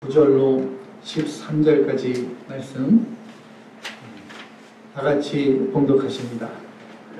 9절로 13절까지 말씀 다 같이 봉독하십니다.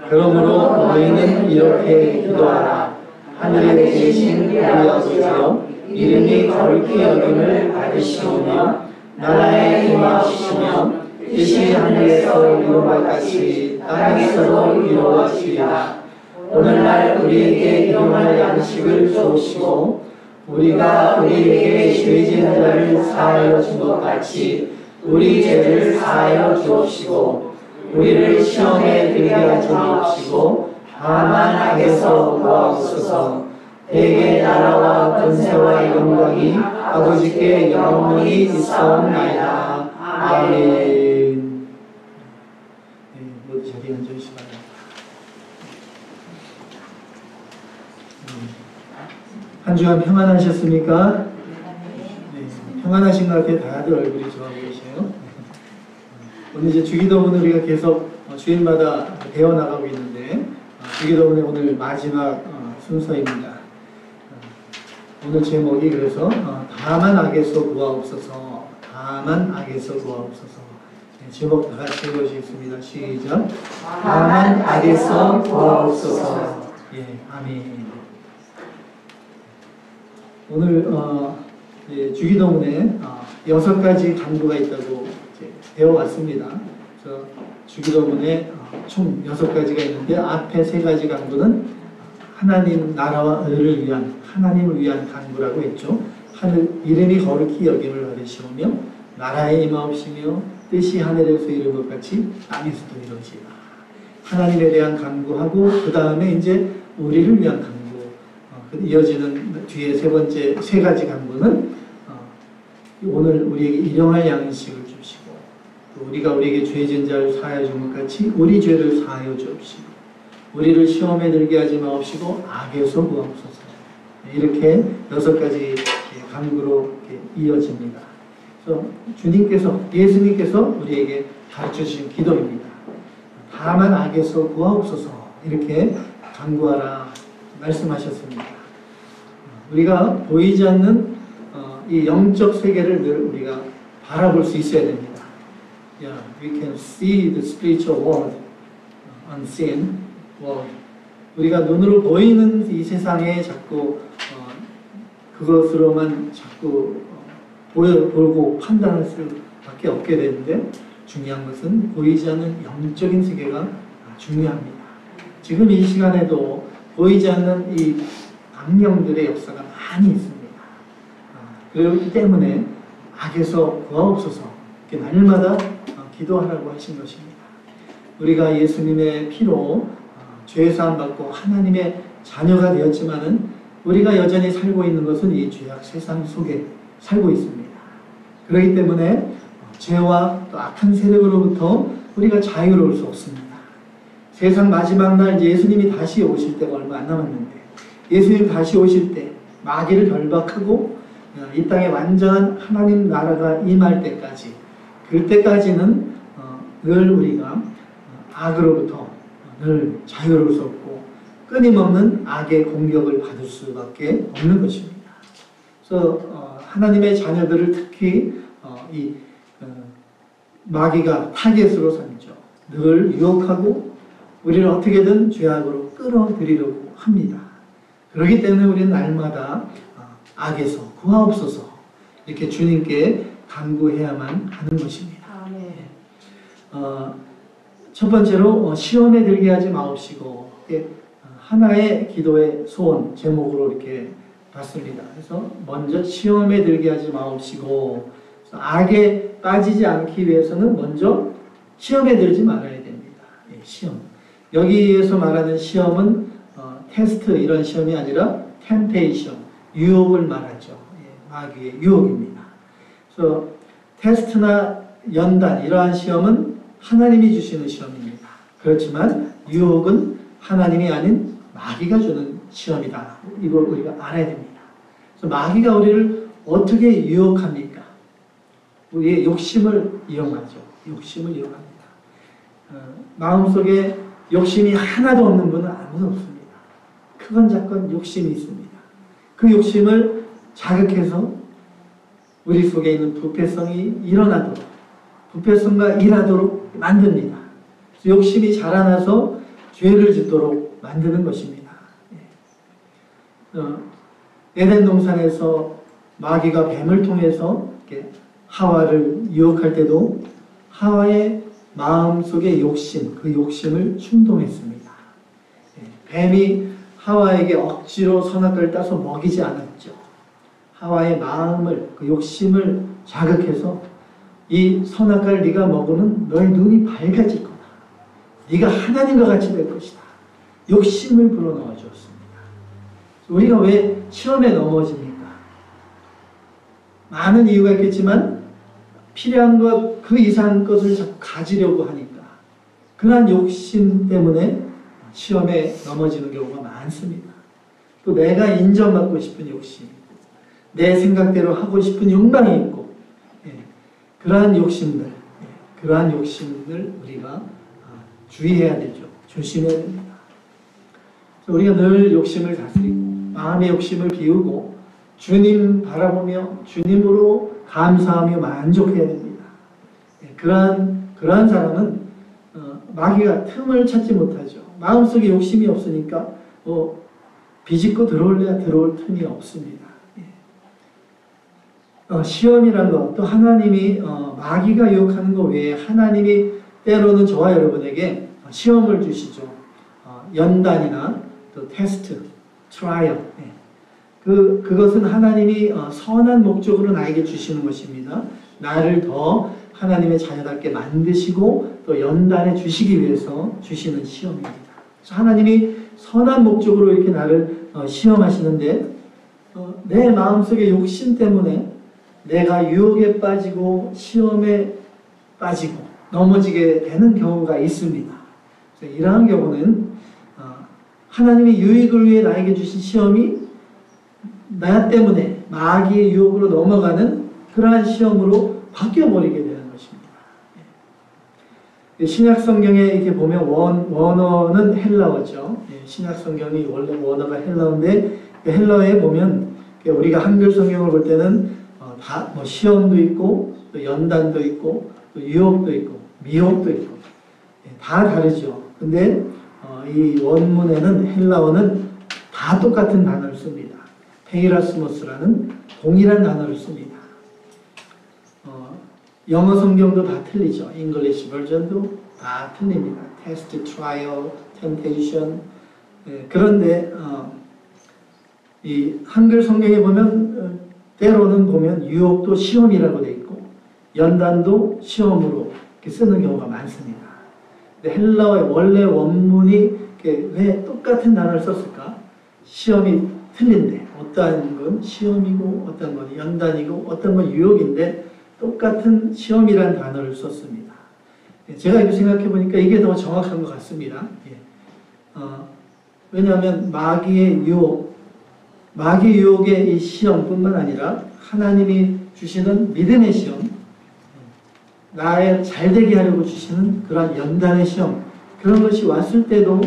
그러므로 너희는 이렇게 기도하라. 하늘에 계신 우리 아버지여, 이름이 거룩히 여김을 받으시오며 나라에 임하시며 뜻이 하늘에서 이룬 것 같이 땅에서도 이루어지리라. 오늘날 우리에게 일용할 양식을 주옵시고 우리가 우리에게 죄진 자를 사하여 준 것 같이 우리 죄를 사하여 주옵시고 우리를 시험에 들게 하지 마옵시고 다만 악에서 구하옵소서. 대개 나라와 권세와 영광이 아버지께 영원히 있사옵나이다. 아멘. 모두 자리에 앉으시기 바랍니다. 한 주간 평안하셨습니까? 네, 평안하신 것 같아요. 다들 얼굴이 좋아 보이세요. 오늘 이제 주기도문을 우리가 계속 주일마다 배워나가고 있는데 주기도문의 오늘 마지막 순서입니다. 오늘 제목이 그래서 다만 악에서 구하옵소서. 다만 악에서 구하옵소서. 네, 제목 다 같이 읽어주시겠습니다. 시작. 다만 악에서 구하옵소서. 예, 아멘. 오늘 주기도문에 6가지 간구가 있다고 배워왔습니다. 그래서 주기도문에 총 6가지가 있는데 앞에 3가지 간구는 하나님 나라와 의를 위한 하나님을 위한 간구라고 했죠. 하늘 이름이 거룩히 여김을 받으시오며 나라에 임하옵시며 뜻이 하늘에서 이룬 것 같이 땅에서도 이루어지라. 하나님에 대한 간구하고 그 다음에 이제 우리를 위한 간구. 이어지는 뒤에 3가지 간구는 오늘 우리에게 일용할 양식을 주시고 또 우리가 우리에게 죄진 자를 사하여 준 것 같이 우리 죄를 사하여 주옵시고 우리를 시험에 들게 하지 마옵시고 악에서 구하옵소서. 이렇게 6가지 간구로 이어집니다. 그래서 예수님께서 우리에게 가르쳐주신 기도입니다. 다만 악에서 구하옵소서. 이렇게 간구하라 말씀하셨습니다. 우리가 보이지 않는 이 영적 세계를 늘 우리가 바라볼 수 있어야 됩니다. Yeah, we can see the spiritual world, unseen world. 우리가 눈으로 보이는 이 세상에 자꾸 그것으로만 자꾸 보고 판단할 수밖에 없게 되는데 중요한 것은 보이지 않는 영적인 세계가 중요합니다. 지금 이 시간에도 보이지 않는 이 악령들의 역사가 많이 있습니다. 그렇기 때문에 악에서 구하옵소서 이렇게 날마다 기도하라고 하신 것입니다. 우리가 예수님의 피로 죄사함 받고 하나님의 자녀가 되었지만은 우리가 여전히 살고 있는 것은 이 죄악 세상 속에 살고 있습니다. 그렇기 때문에 죄와 또 악한 세력으로부터 우리가 자유로울 수 없습니다. 세상 마지막 날 예수님이 다시 오실 때가 얼마 안 남았는데 예수님 다시 오실 때 마귀를 결박하고 이 땅에 완전한 하나님 나라가 임할 때까지 그때까지는 늘 우리가 악으로부터 늘 자유로울 수 없고 끊임없는 악의 공격을 받을 수밖에 없는 것입니다. 그래서 하나님의 자녀들을 특히 이 마귀가 타겟으로 삼죠. 늘 유혹하고 우리를 어떻게든 죄악으로 끌어들이려고 합니다. 그렇기 때문에 우리는 날마다 악에서 구하옵소서 이렇게 주님께 간구해야만 하는 것입니다. 첫 번째로 시험에 들게 하지 마옵시고 하나의 기도의 소원 제목으로 이렇게 봤습니다. 그래서 먼저 시험에 들게 하지 마옵시고 악에 빠지지 않기 위해서는 먼저 시험에 들지 말아야 됩니다. 시험. 여기에서 말하는 시험은 테스트 이런 시험이 아니라 템페이션, 유혹을 말하죠. 마귀의 유혹입니다. 그래서 테스트나 연단 이러한 시험은 하나님이 주시는 시험입니다. 그렇지만 유혹은 하나님이 아닌 마귀가 주는 시험이다. 이걸 우리가 알아야 됩니다. 그래서 마귀가 우리를 어떻게 유혹합니까? 우리의 욕심을 이용하죠. 욕심을 이용합니다. 마음속에 욕심이 하나도 없는 분은 아무도 없습니다. 크건 작건 욕심이 있습니다. 그 욕심을 자극해서 우리 속에 있는 부패성이 일어나도록, 부패성과 일하도록 만듭니다. 욕심이 자라나서 죄를 짓도록 만드는 것입니다. 에덴 동산에서 마귀가 뱀을 통해서 하와를 유혹할 때도 하와의 마음속의 욕심, 그 욕심을 충동했습니다. 뱀이 하와에게 억지로 선악과를 따서 먹이지 않았죠. 하와의 마음을, 그 욕심을 자극해서 이 선악과를 네가 먹으면 너의 눈이 밝아질 거다. 네가 하나님과 같이 될 것이다. 욕심을 불어넣어 주었습니다. 우리가 왜 시험에 넘어집니까? 많은 이유가 있겠지만 필요한 것, 그 이상 것을 자꾸 가지려고 하니까 그러한 욕심 때문에 시험에 넘어지는 경우가 많습니다. 또 내가 인정받고 싶은 욕심, 내 생각대로 하고 싶은 욕망이 있고, 그러한 욕심들, 그러한 욕심을 우리가 주의해야 되죠. 조심해야 됩니다. 우리가 늘 욕심을 다스리고 마음의 욕심을 비우고 주님 바라보며 주님으로 감사하며 만족해야 됩니다. 그러한 사람은 마귀가 틈을 찾지 못하죠. 마음속에 욕심이 없으니까 비집고 들어올래야 들어올 틈이 없습니다. 시험이란 것, 또 하나님이 마귀가 유혹하는 것 외에 하나님이 때로는 저와 여러분에게 시험을 주시죠. 연단이나 또 테스트, 트라이얼. 그것은 하나님이 선한 목적으로 나에게 주시는 것입니다. 나를 더 하나님의 자녀답게 만드시고 또 연단해 주시기 위해서 주시는 시험입니다. 그래서 하나님이 선한 목적으로 이렇게 나를 시험하시는데 내 마음속의 욕심 때문에 내가 유혹에 빠지고 시험에 빠지고 넘어지게 되는 경우가 있습니다. 이러한 경우는 하나님의 유익을 위해 나에게 주신 시험이 나 때문에 마귀의 유혹으로 넘어가는 그러한 시험으로 바뀌어버리게 되는 것입니다. 신약 성경에 이렇게 보면 원어는 헬라어죠. 신약 성경이 원래 원어가 헬라어인데 헬라어에 보면 우리가 한글 성경을 볼 때는 다 시험도 있고 또 연단도 있고 또 유혹도 있고 미혹도 있고 다 다르죠. 근데 이 원문에는 헬라어는 다 똑같은 단어를 씁니다. 페이라스모스라는 동일한 단어를 씁니다. 영어 성경도 다 틀리죠. English 버전도 다 틀립니다. Test, Trial, Temptation. 그런데 이 한글 성경에 보면 때로는 보면 유혹도 시험이라고 되어 있고 연단도 시험으로 이렇게 쓰는 경우가 많습니다. 근데 헬라어의 원래 원문이 왜 똑같은 단어를 썼을까? 시험이 틀린데 어떠한 건 시험이고 어떤 건 연단이고 어떤 건 유혹인데 똑같은 시험이라는 단어를 썼습니다. 제가 이렇게 생각해 보니까 이게 더 정확한 것 같습니다. 왜냐하면 마귀의 유혹의 이 시험뿐만 아니라 하나님이 주시는 믿음의 시험, 나의 잘되게 하려고 주시는 그런 연단의 시험, 그런 것이 왔을 때도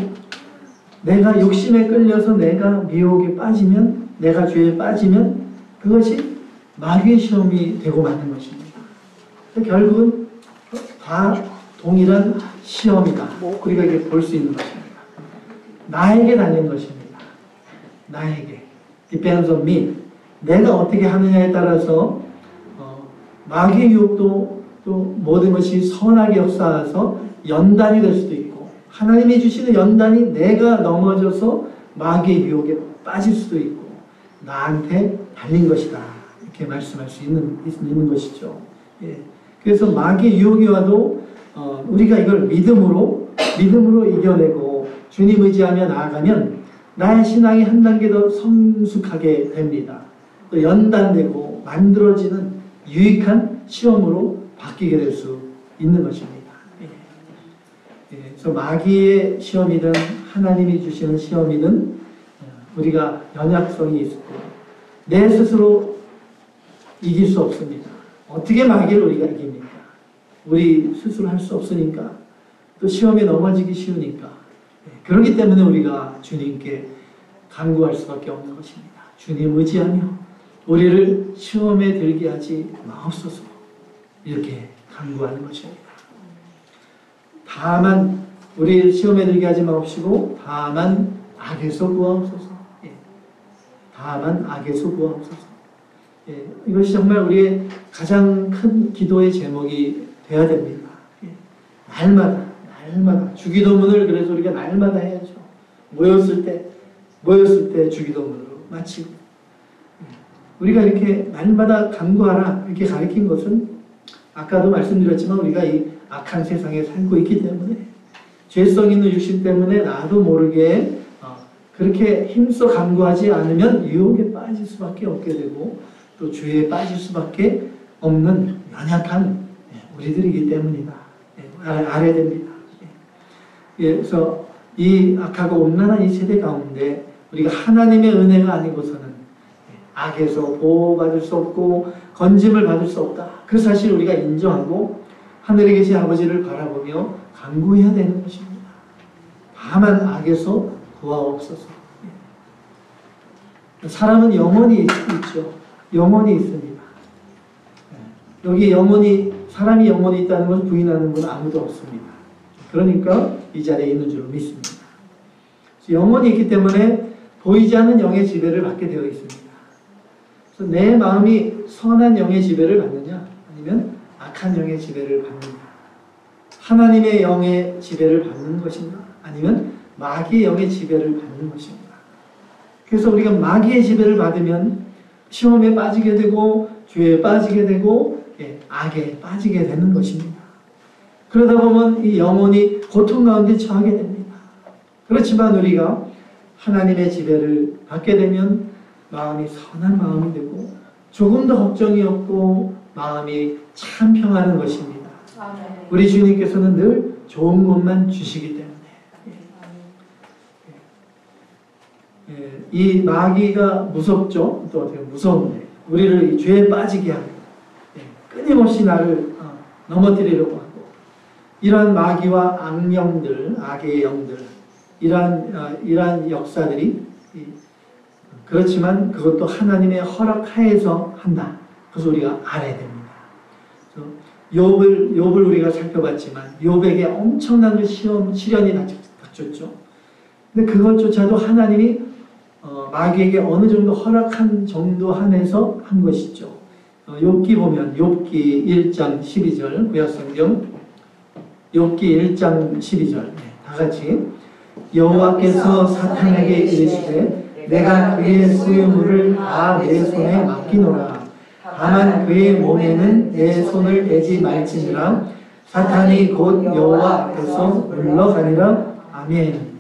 내가 욕심에 끌려서 내가 미혹에 빠지면, 내가 죄에 빠지면 그것이 마귀의 시험이 되고 마는 것입니다. 결국은 다 동일한 시험이다. 우리가 이렇게 볼 수 있는 것입니다. 나에게 달린 것입니다. 나에게. Depends on me. 내가 어떻게 하느냐에 따라서 마귀의 유혹도 또 모든 것이 선하게 역사해서 연단이 될 수도 있고 하나님이 주시는 연단이 내가 넘어져서 마귀의 유혹에 빠질 수도 있고 나한테 달린 것이다. 이렇게 말씀할 수 있는 것이죠. 그래서 마귀의 유혹이 와도 우리가 이걸 믿음으로 이겨내고 주님 의지하며 나아가면 나의 신앙이 한 단계 더 성숙하게 됩니다. 또 연단되고 만들어지는 유익한 시험으로 바뀌게 될 수 있는 것입니다. 그래서 마귀의 시험이든 하나님이 주시는 시험이든 우리가 연약성이 있고 내 스스로 이길 수 없습니다. 어떻게 마귀를 우리가 이깁니까? 우리 스스로 할 수 없으니까 또 시험에 넘어지기 쉬우니까 그렇기 때문에 우리가 주님께 간구할 수밖에 없는 것입니다. 주님 의지하며 우리를 시험에 들게 하지 마옵소서. 이렇게 간구하는 것입니다. 다만 우리를 시험에 들게 하지 마옵시고 다만 악에서 구하옵소서. 예. 다만 악에서 구하옵소서. 예. 이것이 정말 우리의 가장 큰 기도의 제목이 되어야 됩니다. 예. 날마다 주기도문을 그래서 우리가 날마다 해야죠. 모였을 때 주기도문으로 마치고 우리가 이렇게 날마다 간구하라 이렇게 가르친 것은 아까도 말씀드렸지만 우리가 이 악한 세상에 살고 있기 때문에 죄성 있는 육신 때문에 나도 모르게 그렇게 힘써 간구하지 않으면 유혹에 빠질 수밖에 없게 되고 또 죄에 빠질 수밖에 없는 연약한 우리들이기 때문이다. 알아야 됩니다. 그래서 이 악하고 온난한 이 세대 가운데 우리가 하나님의 은혜가 아니고서는 악에서 보호받을 수 없고 건짐을 받을 수 없다. 그 사실을 우리가 인정하고 하늘에 계신 아버지를 바라보며 간구해야 되는 것입니다. 다만 악에서 구하옵소서. 사람은 영혼이 있죠. 영혼이 있습니다. 여기 사람이 영혼이 있다는 것을 부인하는 분은 아무도 없습니다. 그러니까 이 자리에 있는 줄 믿습니다. 영혼이 있기 때문에 보이지 않는 영의 지배를 받게 되어 있습니다. 그래서 내 마음이 선한 영의 지배를 받느냐 아니면 악한 영의 지배를 받느냐, 하나님의 영의 지배를 받는 것인가 아니면 마귀의 영의 지배를 받는 것인가. 그래서 우리가 마귀의 지배를 받으면 시험에 빠지게 되고 죄에 빠지게 되고 악에 빠지게 되는 것입니다. 그러다 보면 이 영혼이 고통 가운데 처하게 됩니다. 그렇지만 우리가 하나님의 지배를 받게 되면 마음이 선한 마음이 되고 조금 더 걱정이 없고 마음이 참 평안한 것입니다. 우리 주님께서는 늘 좋은 것만 주시기 때문에 이 마귀가 무섭죠. 또 어떻게 무서운데 우리를 죄에 빠지게 하고 끊임없이 나를 넘어뜨리려고 하고 이러한 마귀와 악령들, 악의 영들 이러한 역사들이 그렇지만 그것도 하나님의 허락하에서 한다. 그래서 우리가 알아야 됩니다. 욥을 우리가 살펴봤지만 욥에게 엄청난 시련이 닥쳤죠. 근데 그것조차도 하나님이 마귀에게 어느 정도 허락한 정도 한에서 한 것이죠. 욥기 보면 욥기 1장 12절 구약성경 욥기 1장 12절 다 같이 여호와께서 사탄에게 이르시되 내가 그의 소유물을 다 내 손에 맡기노라. 다만 그의 몸에는 내 손을 대지 말지니라. 사탄이 곧 여호와 앞에서 물러가니라. 아멘.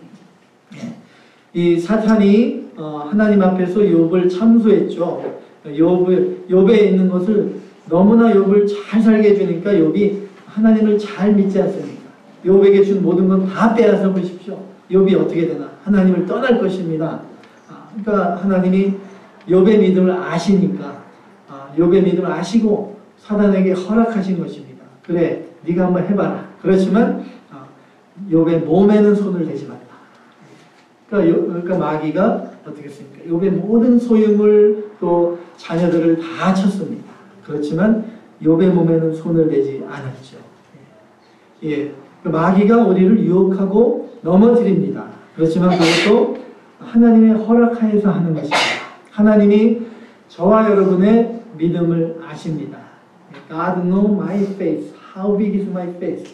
이 사탄이 하나님 앞에서 욥을 참소했죠. 욥에 있는 것을 너무나 욥을 잘 살게 해주니까 욥이 하나님을 잘 믿지 않습니까? 욥에게 준 모든 건 다 빼앗아 보십시오. 욥이 어떻게 되나? 하나님을 떠날 것입니다. 그러니까 하나님이 욥의 믿음을 아시니까 욥의 믿음을 아시고 사단에게 허락하신 것입니다. 그래, 네가 한번 해봐라. 그렇지만 욥의 몸에는 손을 대지 말라. 그러니까 마귀가 어떻게 했습니까? 욥의 모든 소유물 또 자녀들을 다 쳤습니다. 그렇지만 욥의 몸에는 손을 대지 않았죠. 마귀가 우리를 유혹하고 넘어뜨립니다. 그렇지만 그것도 하나님의 허락하에서 하는 것입니다. 하나님이 저와 여러분의 믿음을 아십니다. God knows my faith. How big is my faith?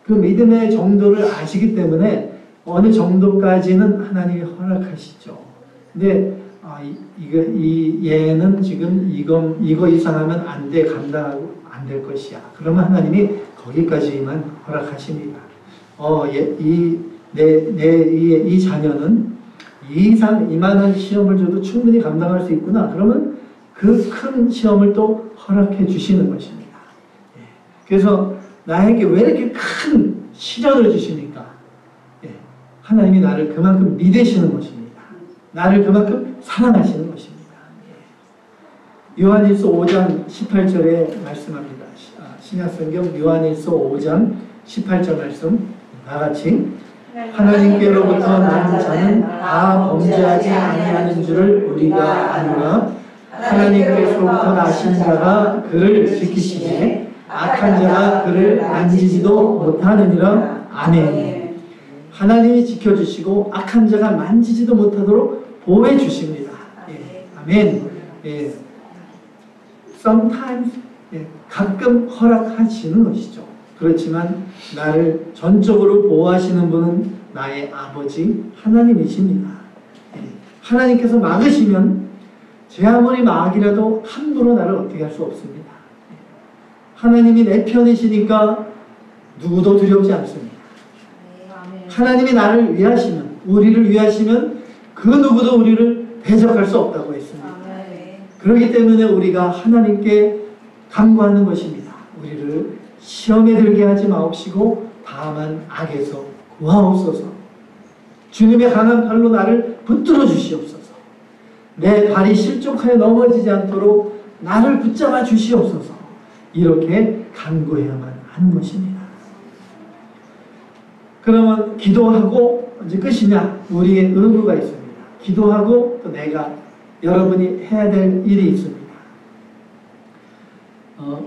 그 믿음의 정도를 아시기 때문에 어느 정도까지는 하나님이 허락하시죠. 근데 얘는 지금 이거 이상하면 안 돼, 감당하고 안 될 것이야. 그러면 하나님이 거기까지만 허락하십니다. 이 자녀는 이만한 시험을 줘도 충분히 감당할 수 있구나. 그러면 그 큰 시험을 또 허락해 주시는 것입니다. 그래서 나에게 왜 이렇게 큰 시련을 주십니까? 하나님이 나를 그만큼 믿으시는 것입니다. 나를 그만큼 사랑하시는 것입니다. 요한일서 5장 18절에 말씀합니다. 신약성경 요한일서 5장 18절 말씀 다 같이 하나님께로부터 난 자는 다 범죄하지 아니하는 줄을 우리가 아노라. 하나님께서부터 나신 자가 그를 지키시되 악한 자가 그를 만지지도 못하느니라. 아멘. 하나님이 지켜주시고 악한 자가 만지지도 못하도록 보호해 주십니다. 예. 아멘. 예. Sometimes, 예. 가끔 허락하시는 것이죠. 그렇지만 나를 전적으로 보호하시는 분은 나의 아버지 하나님이십니다. 예. 하나님께서 막으시면 제 아무리 막이라도 함부로 나를 어떻게 할 수 없습니다. 하나님이 내 편이시니까 누구도 두렵지 않습니다. 하나님이 나를 위하시면, 우리를 위하시면 그 누구도 우리를 대적할 수 없다고 했습니다. 그렇기 때문에 우리가 하나님께 간구하는 것입니다. 우리를 시험에 들게 하지 마옵시고 다만 악에서 구하옵소서. 주님의 강한 팔로 나를 붙들어 주시옵소서. 내 발이 실족하여 넘어지지 않도록 나를 붙잡아 주시옵소서. 이렇게 간구해야만 하는 것입니다. 그러면 기도하고 이제 끝이냐? 우리의 의무가 있습니다. 기도하고 또 내가 여러분이 해야 될 일이 있습니다.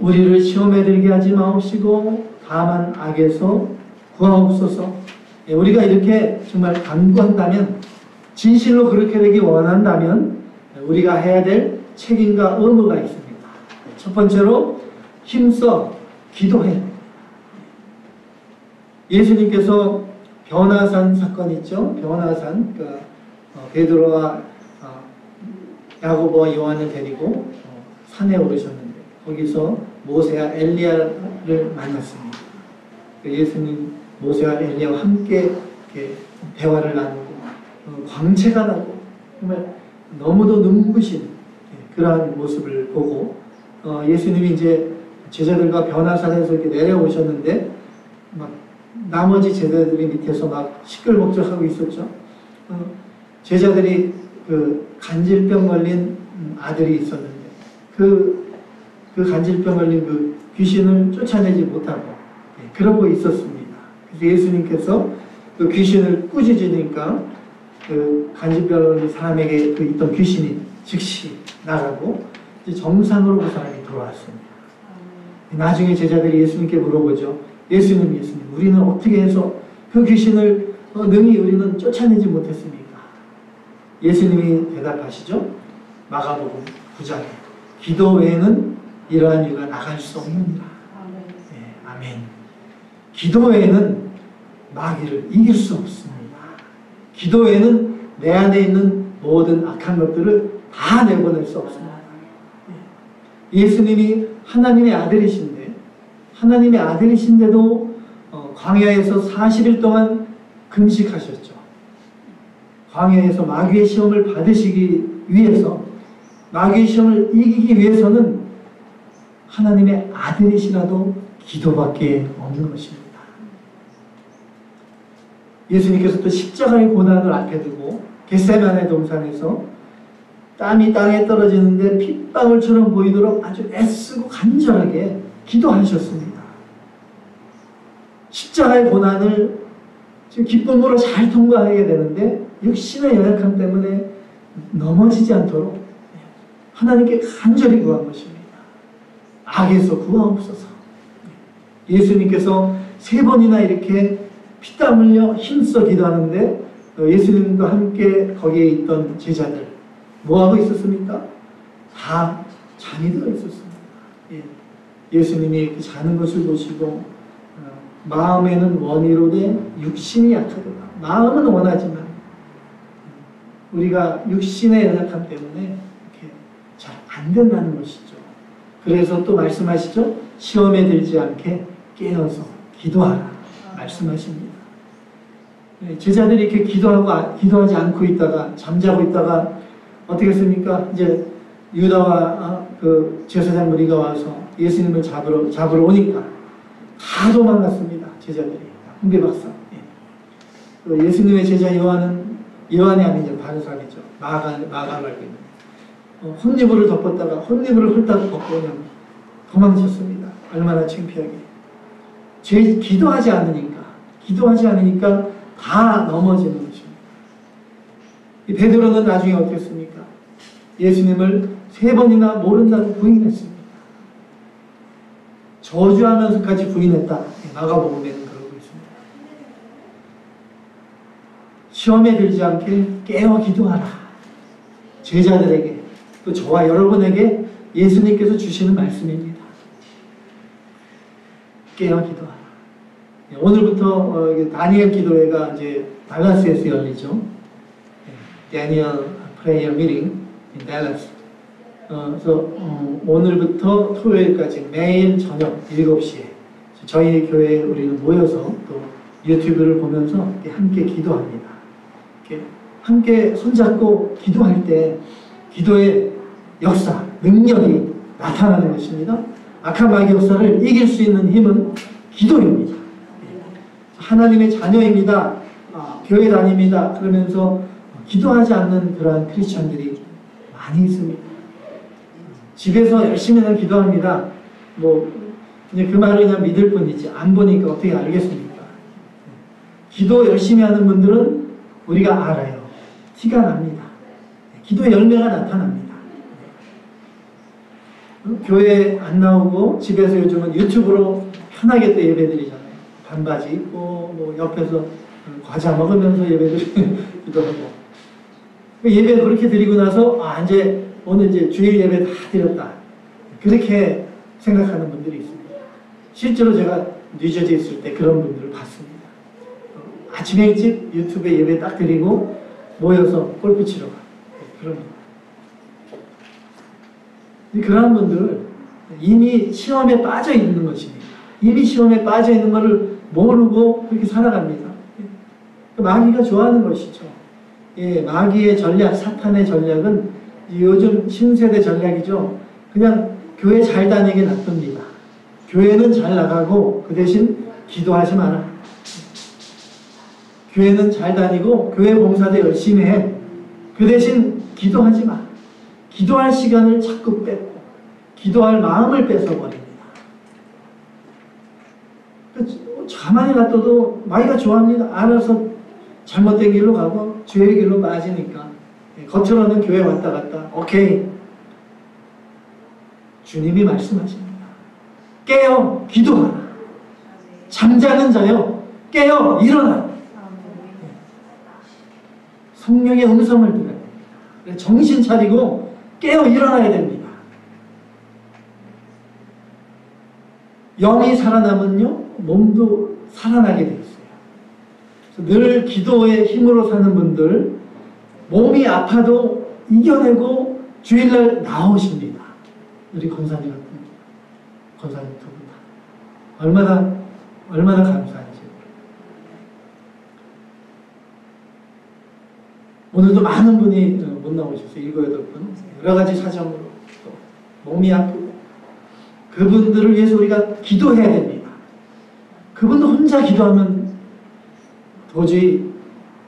우리를 시험에 들게 하지 마옵시고 다만 악에서 구하옵소서. 우리가 이렇게 정말 간구한다면, 진실로 그렇게 되기 원한다면 우리가 해야 될 책임과 의무가 있습니다. 첫 번째로 힘써 기도해. 예수님께서 변화산 사건 있죠? 변화산, 그러니까 베드로와 야고보와 요한을 데리고 산에 오르셨는데 거기서 모세와 엘리야를 만났습니다. 예수님 모세와 엘리야와 함께 이렇게 대화를 나누고 광채가 나고 정말 너무도 눈부신 그러한 모습을 보고 예수님이 이제 제자들과 변화산에서 이렇게 내려오셨는데 막 나머지 제자들이 밑에서 막 시끌벅적하고 있었죠. 제자들이 그 간질병 걸린 아들이 있었는데 그 간질병 걸린 그 귀신을 쫓아내지 못하고 그러고 있었습니다. 그래서 예수님께서 그 귀신을 꾸짖으니까 그 간질병 걸린 사람에게 그 있던 귀신이 즉시 나가고 이제 정상으로 그 사람이 돌아왔습니다. 나중에 제자들이 예수님께 물어보죠. 예수님, 우리는 어떻게 해서 그 귀신을 능히 우리는 쫓아내지 못했습니까? 예수님이 대답하시죠. 마가복음 9장에 기도 외에는 이러한 유가 나갈 수 없느니라. 네, 아멘. 기도 외에는 마귀를 이길 수 없습니다. 기도 외에는 내 안에 있는 모든 악한 것들을 다 내보낼 수 없습니다. 예수님이 하나님의 아들이신데도 광야에서 40일 동안 금식하셨죠. 광야에서 마귀의 시험을 받으시기 위해서, 마귀의 시험을 이기기 위해서는 하나님의 아들이시라도 기도밖에 없는 것입니다. 예수님께서 또 십자가의 고난을 앞에 두고 겟세마네 동산에서 땀이 땅에 떨어지는데 핏방울처럼 보이도록 아주 애쓰고 간절하게 기도하셨습니다. 십자가의 고난을 지금 기쁨으로 잘 통과하게 되는데 육신의 연약함 때문에 넘어지지 않도록 하나님께 간절히 구한 것입니다. 악에서 구하옵소서. 예수님께서 3번이나 이렇게 피땀 흘려 힘써 기도하는데 예수님과 함께 거기에 있던 제자들 뭐하고 있었습니까? 다 잠이 들어 있었습니다. 예수님이 자는 것을 보시고 마음에는 원이로되 육신이 약하도다. 마음은 원하지만 우리가 육신의 연약함 때문에 이렇게 잘 안 된다는 것이죠. 그래서 또 말씀하시죠. 시험에 들지 않게 깨어서 기도하라 말씀하십니다. 제자들이 이렇게 기도하지 않고 있다가 잠자고 있다가 어떻게 했습니까? 이제 유다와 그 제사장 무리가 와서 예수님을 잡으러 오니까 다 도망갔습니다. 제자들이 훈계박사. 예수님의 제자 요한이 아니죠. 바리새인이죠. 마가 말고 있는. 혼니부를 덮었다가 혼니부를 훑다가 벗고 그냥 도망쳤습니다. 얼마나 창피하게. 기도하지 않으니까 다 넘어지는 것입니다. 이 베드로는 나중에 어떻게 했습니까? 예수님을 3번이나 모른다고 부인했습니다. 저주하면서까지 부인했다. 마가복음에는 그러고 있습니다. 시험에 들지 않게 깨어 기도하라. 제자들에게 또 저와 여러분에게 예수님께서 주시는 말씀입니다. 깨어 기도하라. 오늘부터 다니엘 기도회가 이제 달라스에서 열리죠. 다니엘 프레이어 미팅 in Dallas. 그래서 오늘부터 토요일까지 매일 저녁 7시에 저희 교회에 우리는 모여서 또 유튜브를 보면서 함께 기도합니다. 함께 손잡고 기도할 때 기도의 역사, 능력이 나타나는 것입니다. 악한 마귀 역사를 이길 수 있는 힘은 기도입니다. 하나님의 자녀입니다. 교회 다닙니다. 그러면서 기도하지 않는 그러한 크리스천들이 많이 있습니다. 집에서 열심히는 기도합니다. 이제 그 말을 그냥 믿을 뿐이지 안 보니까 어떻게 알겠습니까? 기도 열심히 하는 분들은 우리가 알아요. 티가 납니다. 기도의 열매가 나타납니다. 교회 안 나오고 집에서 요즘은 유튜브로 편하게 또 예배드리잖아요. 반바지 입고 옆에서 과자 먹으면서 예배드리기도 하고 예배 그렇게 드리고 나서 이제 오늘 이제 주일 예배 다 드렸다 그렇게 생각하는 분들이 있습니다. 실제로 제가 뉴저지에 있을 때 그런 분들을 봤습니다. 아침 일찍 유튜브에 예배 딱 드리고 모여서 골프 치러 가요. 그런 분들. 그런 분들 이미 시험에 빠져 있는 것입니다. 이미 시험에 빠져 있는 것을 모르고 그렇게 살아갑니다. 마귀가 좋아하는 것이죠. 마귀의 전략, 사탄의 전략은 요즘 신세대 전략이죠. 그냥 교회 잘 다니게 놔둡니다. 교회는 잘 나가고 그 대신 기도하지 마라. 교회는 잘 다니고 교회 봉사도 열심히 해. 그 대신 기도하지 마. 기도할 시간을 자꾸 뺏고 기도할 마음을 뺏어버립니다. 가만히 놔둬도 마귀가 좋아합니다. 알아서 잘못된 길로 가고 죄의 길로 빠지니까 겉으로는 교회 왔다 갔다 오케이. 주님이 말씀하십니다. 깨어 기도하라. 잠자는 자여 깨어 일어나. 성령의 음성을 들어야 됩니다. 정신 차리고 깨어 일어나야 됩니다. 영이 살아나면요 몸도 살아나게 돼 있어요. 늘 기도의 힘으로 사는 분들 몸이 아파도 이겨내고 주일날 나오십니다. 우리 권사님 같은 권사님 두 분 다 얼마나 감사한지. 오늘도 많은 분이 못 나오셨어요. 7, 8분 여러 가지 사정으로 또 몸이 아프고 그분들을 위해서 우리가 기도해야 됩니다. 그분도 혼자 기도하면 도저히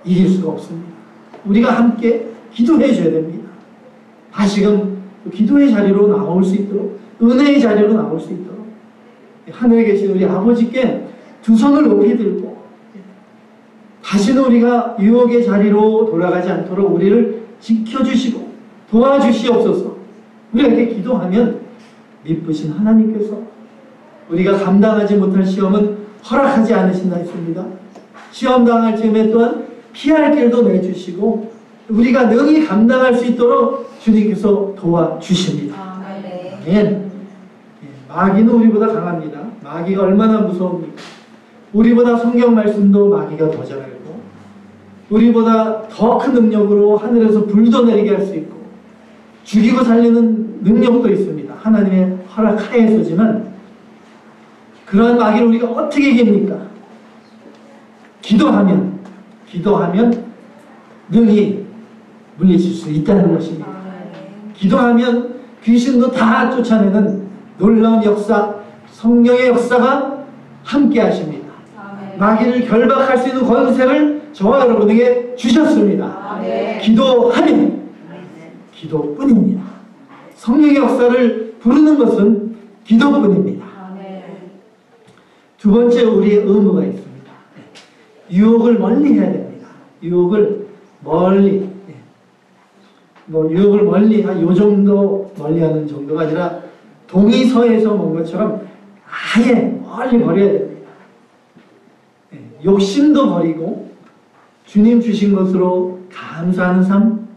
이길 수가 없습니다. 우리가 함께 기도해 줘야 됩니다. 다시금 기도의 자리로 나올 수 있도록 은혜의 자리로 나올 수 있도록 하늘에 계신 우리 아버지께 두 손을 높이 들고 다시는 우리가 유혹의 자리로 돌아가지 않도록 우리를 지켜주시고 도와주시옵소서. 우리가 이렇게 기도하면 미쁘신 하나님께서 우리가 감당하지 못할 시험은 허락하지 않으신다 했습니다. 시험 당할 즈음에 또한 피할 길도 내주시고 우리가 능히 감당할 수 있도록 주님께서 도와주십니다. 아멘. 마귀는 우리보다 강합니다. 마귀가 얼마나 무서웁니까? 우리보다 성경 말씀도 마귀가 더 잘 알고 우리보다 더 큰 능력으로 하늘에서 불도 내리게 할 수 있고 죽이고 살리는 능력도 있습니다. 하나님의 허락하에서지만 그러한 마귀를 우리가 어떻게 이깁니까? 기도하면 능히 물리칠 수 있다는 것입니다. 기도하면 귀신도 다 쫓아내는 놀라운 역사, 성령의 역사가 함께 하십니다. 마귀를 결박할 수 있는 권세를 저와 여러분에게 주셨습니다. 기도하면 기도뿐입니다. 성령의 역사를 부르는 것은 기도뿐입니다. 두 번째 우리의 의무가 있습니다. 유혹을 멀리 해야 됩니다. 유혹을 멀리. 뭐 유혹을 멀리 요 정도 멀리하는 정도가 아니라 동의서에서 본 것처럼 아예 멀리 버려야 됩니다. 욕심도 버리고 주님 주신 것으로 감사하는 삶,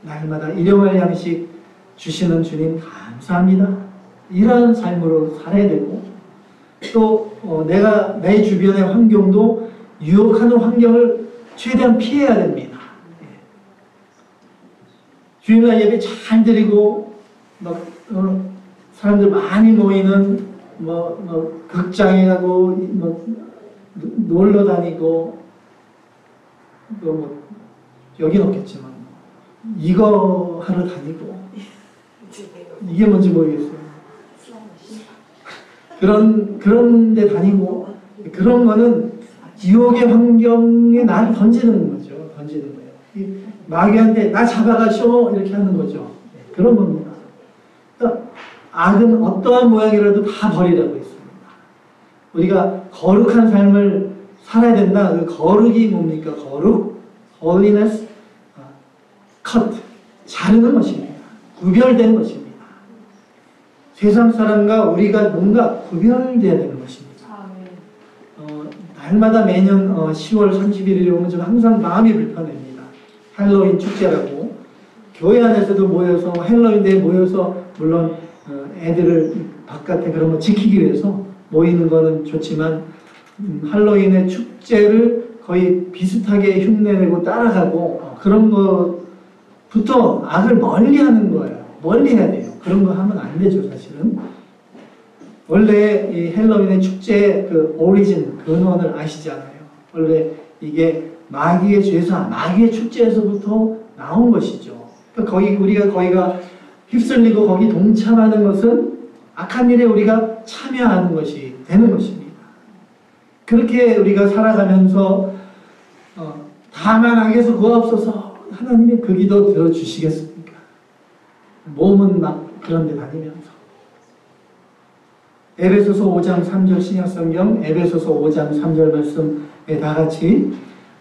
날마다 일용할 양식 주시는 주님 감사합니다. 이런 삶으로 살아야 되고, 또 내가 내 주변의 환경도 유혹하는 환경을 최대한 피해야 됩니다. 주일날 예배 잘 드리고 막 사람들 많이 모이는 극장에 가고 놀러 다니고 여긴 없겠지만 이거 하러 다니고 이게 뭔지 모르겠어요. 그런 데 다니고 그런 거는 유혹의 환경에 나를 던지는 거죠. 던지는 거예요. 마귀한테 나 잡아가쇼 이렇게 하는 거죠. 그런 겁니다. 그러니까 악은 어떠한 모양이라도 다 버리라고 했습니다. 우리가 거룩한 삶을 살아야 된다. 그 거룩이 뭡니까? 거룩, holiness, cut, 자르는 것입니다. 구별된 것입니다. 세상 사람과 우리가 뭔가 구별되어야 되는 것입니다. 날마다 매년 10월 31일에 오면 저는 항상 마음이 불편합니다. 헬로윈 축제라고 교회 안에서도 모여서 헬로윈데에 모여서 물론 애들을 바깥에 그런 거 지키기 위해서 모이는 거는 좋지만 할로윈의 축제를 거의 비슷하게 흉내내고 따라가고 그런 것부터 악을 멀리하는 거예요. 멀리해야 돼요. 그런 거 하면 안 되죠, 사실은. 원래 이 헬로윈의 축제의 그 오리진, 근원을 아시잖아요. 원래 이게 마귀의 죄사, 마귀의 축제에서부터 나온 것이죠. 그러니까 우리가 거기가 휩쓸리고 거기 동참하는 것은 악한 일에 우리가 참여하는 것이 되는 것입니다. 그렇게 우리가 살아가면서 다만 악에서 구하옵소서 하나님의 그 기도 들어주시겠습니까? 몸은 막 그런 데 다니면서 에베소서 5장 3절 신약성경 에베소서 5장 3절 말씀에 다같이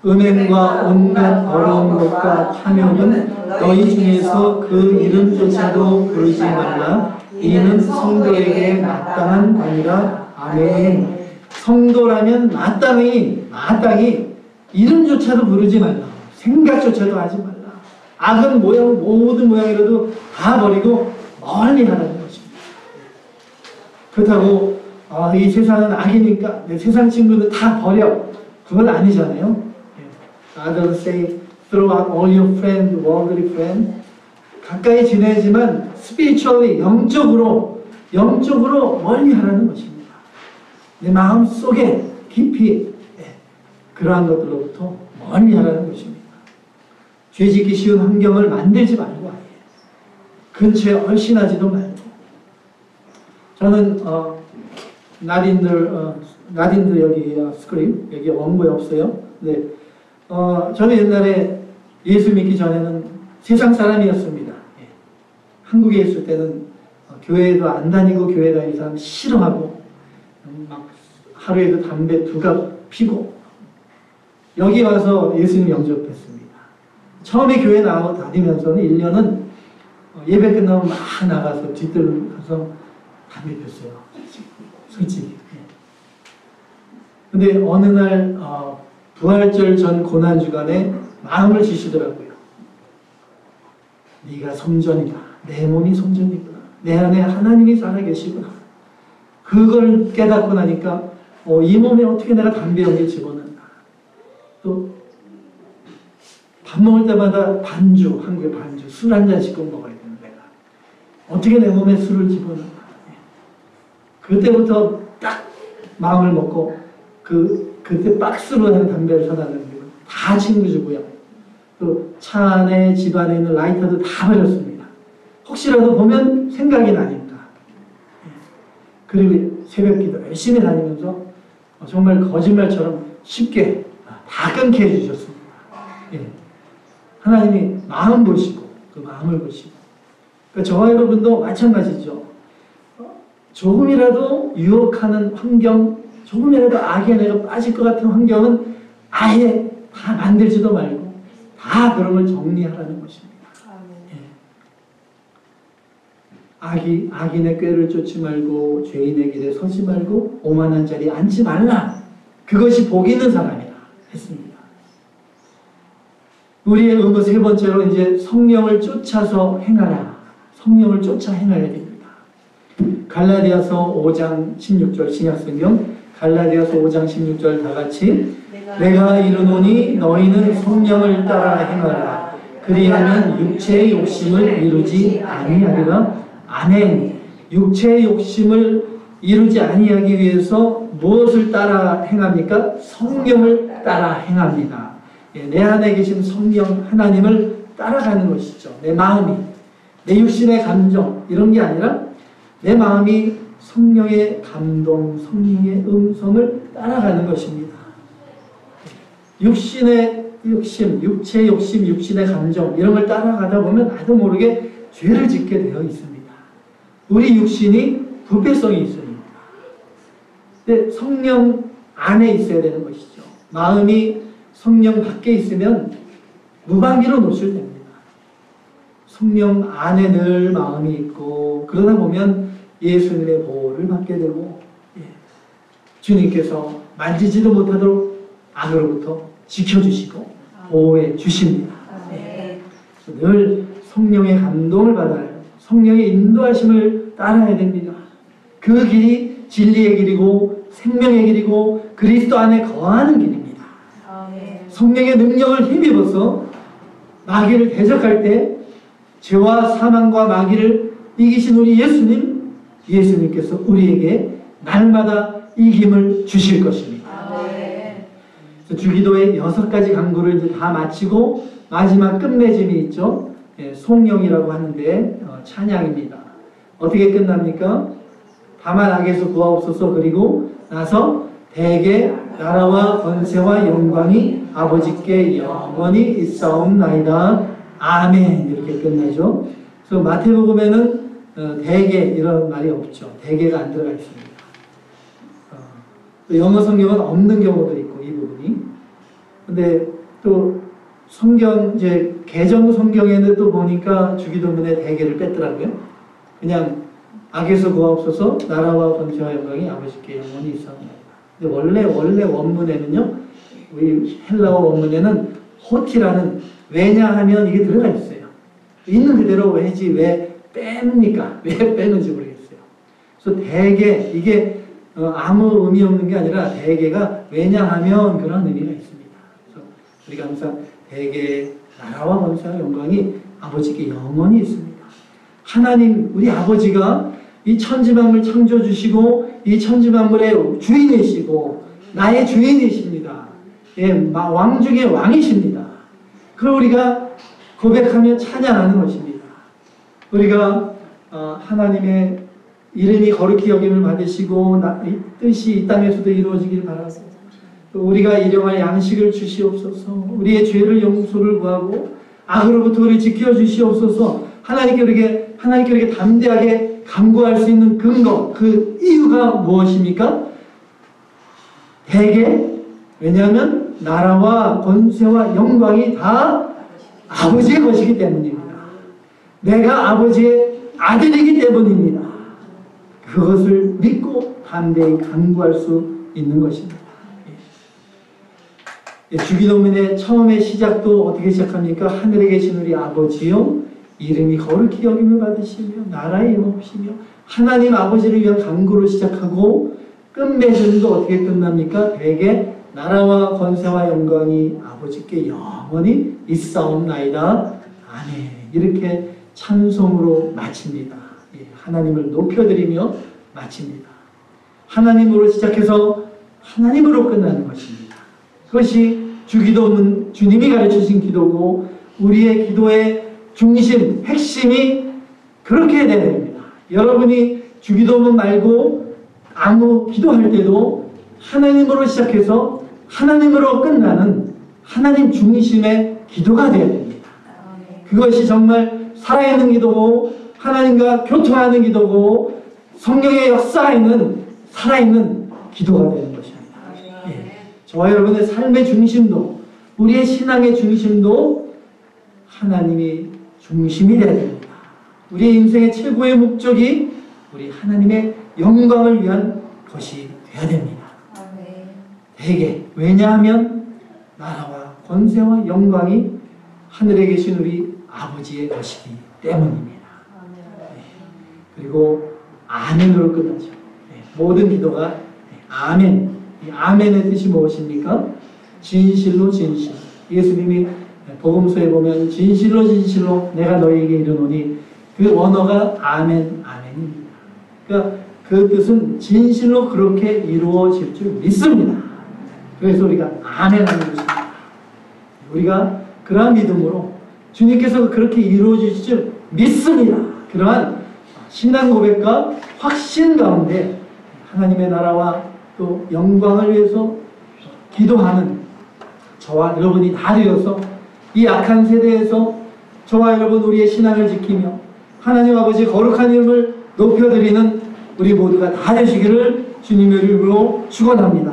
음행과 온갖 더러운 것과 탐욕은 너희 중에서 그 이름조차도 부르지 말라. 이는 성도에게 마땅한 관이라. 아멘. 성도라면 마땅히 이름조차도 부르지 말라. 생각조차도 하지 말라. 악은 모든 모양이라도 다 버리고 멀리 하라는 것입니다. 그렇다고 이 세상은 악이니까 내 세상 친구들 다 버려. 그건 아니잖아요. Others say throw out all your friends, worldly friends. 가까이 지내지만 spiritually, 영적으로 멀리 하라는 것입니다. 내 마음 속에 깊이 그러한 것들로부터 멀리 하라는 것입니다. 죄 짓기 쉬운 환경을 만들지 말고 아예 근처에 얼씬하지도 말고. 저는 나딘들 여기 스크린 여기 원고에 없어요. 네. 저는 옛날에 예수 믿기 전에는 세상 사람이었습니다. 예. 한국에 있을 때는 교회도 안 다니고 교회 다니는 사람 싫어하고 막 하루에도 담배 2갑 피고 여기 와서 예수님 영접했습니다. 처음에 교회 다니면서는 1년은 예배 끝나면 막 나가서 뒤뜰 가서 담배 폈어요. 솔직히. 근데 어느 날 부활절 전 고난주간에 마음을 주시더라고요. 네가 성전이다. 내 몸이 성전이구나. 내 안에 하나님이 살아계시구나. 그걸 깨닫고 나니까 이 몸에 어떻게 내가 담배 연기 집어넣나. 또 밥 먹을 때마다 한국의 반주, 술 한 잔씩 꼭 먹어야 되는 내가. 어떻게 내 몸에 술을 집어넣나. 그때부터 딱 마음을 먹고 그때 박스로 하는 담배를 사다 놨는데 다 친구 주고요. 또 차 안에 집 안에 있는 라이터도 다 버렸습니다. 혹시라도 보면 생각이 나니까. 그리고 새벽기도 열심히 다니면서 정말 거짓말처럼 쉽게 다 끊게 해주셨습니다. 하나님이 마음 보시고 그 마음을 보시고 그러니까 저와 여러분도 마찬가지죠. 조금이라도 유혹하는 환경, 조금이라도 악에 내가 빠질 것 같은 환경은 아예 다 만들지도 말고 다 그런 걸 정리하라는 것입니다. 악인의 꾀를 쫓지 말고 죄인의 길에 서지 말고 오만한 자리에 앉지 말라. 그것이 복 있는 사람이라 했습니다. 우리의 의무 세 번째로 이제 성령을 쫓아서 행하라. 성령을 쫓아 행해야 됩니다. 갈라디아서 5장 16절 신약성경 갈라디아서 5장 16절 다 같이 내가 이르노니 너희는 성령을 따라 행하라. 그리하면 육체의 욕심을 이루지 아니하리라. 아멘. 육체의 욕심을 이루지 아니하기 위해서 무엇을 따라 행합니까? 성령을 따라 행합니다. 내 안에 계신 성령 하나님을 따라가는 것이죠. 내 마음이, 내 육신의 감정 이런 게 아니라 내 마음이 성령의 감동, 성령의 음성을 따라가는 것입니다. 육신의 욕심, 육체의 욕심, 육신의 감정 이런 걸 따라가다 보면 나도 모르게 죄를 짓게 되어 있습니다. 우리 육신이 부패성이 있습니다. 근데 성령 안에 있어야 되는 것이죠. 마음이 성령 밖에 있으면 무방비로 노출됩니다. 성령 안에 늘 마음이 있고 그러다 보면 예수님의 보호를 받게 되고 주님께서 만지지도 못하도록 악으로부터 지켜주시고 보호해 주십니다. 늘 성령의 감동을 받아요. 성령의 인도하심을 따라야 됩니다. 그 길이 진리의 길이고 생명의 길이고 그리스도 안에 거하는 길입니다. 성령의 능력을 힘입어서 마귀를 대적할 때 죄와 사망과 마귀를 이기신 우리 예수님께서 우리에게 날마다 이김을 주실 것입니다. 주기도의 6가지 강구를 이제 다 마치고 마지막 끝맺음이 있죠. 송영이라고 하는데 찬양입니다. 어떻게 끝납니까? 다만 악에서 구하옵소서. 그리고 나서 대개 나라와 권세와 영광이 아버지께 영원히 있사옵나이다. 아멘. 이렇게 끝나죠. 그래서 마태복음에는 대개 이런 말이 없죠. 대개가 안 들어가 있습니다. 또 영어 성경은 없는 경우도 있고 이 부분이. 근데 또 성경 이제 개정 성경에는 또 보니까 주기도문에 대개를 뺐더라고요. 그냥 악에서 구하옵소서 나라와 권세와 영광이 아버지께 영원히 있사옵나이다. 근데 원래 원문에는요. 우리 헬라어 원문에는 호티라는 왜냐하면 이게 들어가 있어요. 있는 그대로 왜지 왜 뺍니까? 왜 빼는지 모르겠어요. 그래서 대개 이게 아무 의미 없는 게 아니라 대개가 왜냐하면 그런 의미가 있습니다. 그래서 우리가 항상 대개 나라와 권세와 영광이 아버지께 영원히 있습니다. 하나님 우리 아버지가 이 천지만물 창조주시고 이 천지만물의 주인이시고 나의 주인이십니다. 왕 중의 왕이십니다. 그걸 우리가 고백하며 찬양하는 것입니다. 우리가 하나님의 이름이 거룩히 여김을 받으시고 뜻이 이 땅에서도 이루어지길 바라고 우리가 일용할 양식을 주시옵소서. 우리의 죄를 용서를 구하고 악으로부터 우리를 지켜주시옵소서. 하나님께 우리에게 담대하게 간구할 수 있는 근거, 그 이유가 무엇입니까? 대개 왜냐하면 나라와 권세와 영광이 다 아버지의 것이기 때문입니다. 내가 아버지의 아들이기 때문입니다. 그것을 믿고 담대히 간구할 수 있는 것입니다. 주기도문의 처음의 시작도 어떻게 시작합니까? 하늘에 계신 우리 아버지요 이름이 거룩히 여김을 받으시며 나라에 임하시며 하나님 아버지를 위한 간구로 시작하고 끝맺음도 어떻게 끝납니까? 대개 나라와 권세와 영광이 아버지께 영원히 있사옵나이다. 아멘. 이렇게 찬송으로 마칩니다. 하나님을 높여드리며 마칩니다. 하나님으로 시작해서 하나님으로 끝나는 것입니다. 그것이 주기도문 주님이 가르치신 기도고 우리의 기도의 중심, 핵심이 그렇게 해야 됩니다. 여러분이 주기도문 말고 아무 기도할 때도 하나님으로 시작해서 하나님으로 끝나는 하나님 중심의 기도가 되어야 됩니다. 그것이 정말 살아있는 기도고 하나님과 교통하는 기도고 성령의 역사에는 살아있는 기도가 되는 것입니다. 저와 여러분의 삶의 중심도 우리의 신앙의 중심도 하나님이 중심이 되어야 됩니다. 우리의 인생의 최고의 목적이 우리 하나님의 영광을 위한 것이 되어야 됩니다. 되게. 왜냐하면 나라와 권세와 영광이 하늘에 계신 우리 아버지의 것이기 때문입니다. 그리고 아멘으로 끝나죠. 모든 기도가 아멘. 이 아멘의 뜻이 무엇입니까? 진실로 진실. 예수님이 복음서에 보면 진실로 진실로 내가 너희에게 이르노니 그 언어가 아멘, 아멘입니다. 그러니까 그 뜻은 진실로 그렇게 이루어질 줄 믿습니다. 그래서 우리가 아멘 하는 것입니다. 우리가 그러한 믿음으로 주님께서 그렇게 이루어지실 줄 믿습니다. 그러한 신앙 고백과 확신 가운데 하나님의 나라와 또 영광을 위해서 기도하는 저와 여러분이 다 되어서 이 악한 세대에서 저와 여러분 우리의 신앙을 지키며 하나님 아버지 거룩한 이름을 높여드리는 우리 모두가 다 되시기를 주님의 이름으로 축원합니다.